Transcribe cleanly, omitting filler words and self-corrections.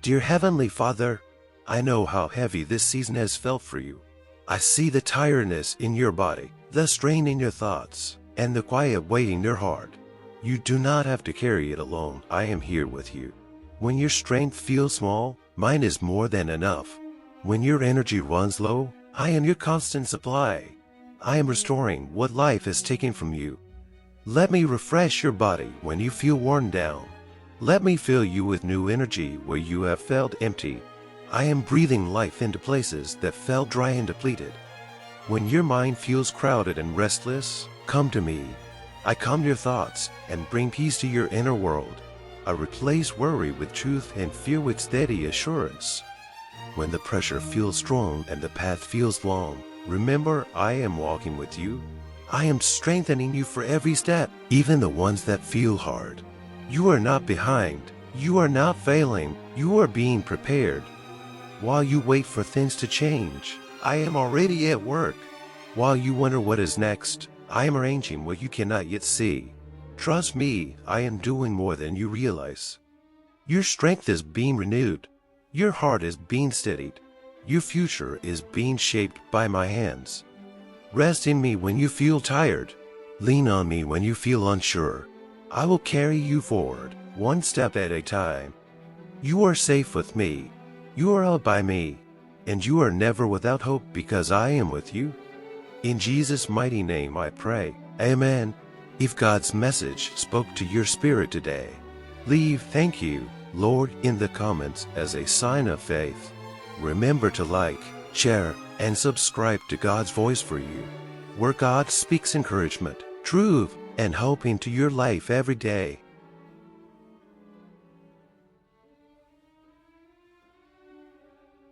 Dear Heavenly Father, I know how heavy this season has felt for you. I see the tiredness in your body, the strain in your thoughts, and the quiet weight in your heart. You do not have to carry it alone. I am here with you. When your strength feels small, mine is more than enough. When your energy runs low, I am your constant supply. I am restoring what life has taken from you. Let me refresh your body when you feel worn down. Let me fill you with new energy where you have felt empty. I am breathing life into places that felt dry and depleted. When your mind feels crowded and restless, come to me. I calm your thoughts and bring peace to your inner world. I replace worry with truth and fear with steady assurance. When the pressure feels strong and the path feels long, remember I am walking with you. I am strengthening you for every step, even the ones that feel hard. You are not behind. You are not failing. You are being prepared. While you wait for things to change, I am already at work. While you wonder what is next, I am arranging what you cannot yet see. Trust me, I am doing more than you realize. Your strength is being renewed. Your heart is being steadied. Your future is being shaped by my hands. Rest in me when you feel tired. Lean on me when you feel unsure. I will carry you forward, one step at a time. You are safe with me. You are held by me. And you are never without hope because I am with you. In Jesus' mighty name I pray. Amen. If God's message spoke to your spirit today, leave "Thank you, Lord" in the comments as a sign of faith. Remember to like, share, and subscribe to God's Voice for You, where God speaks encouragement, truth, and hope into your life every day.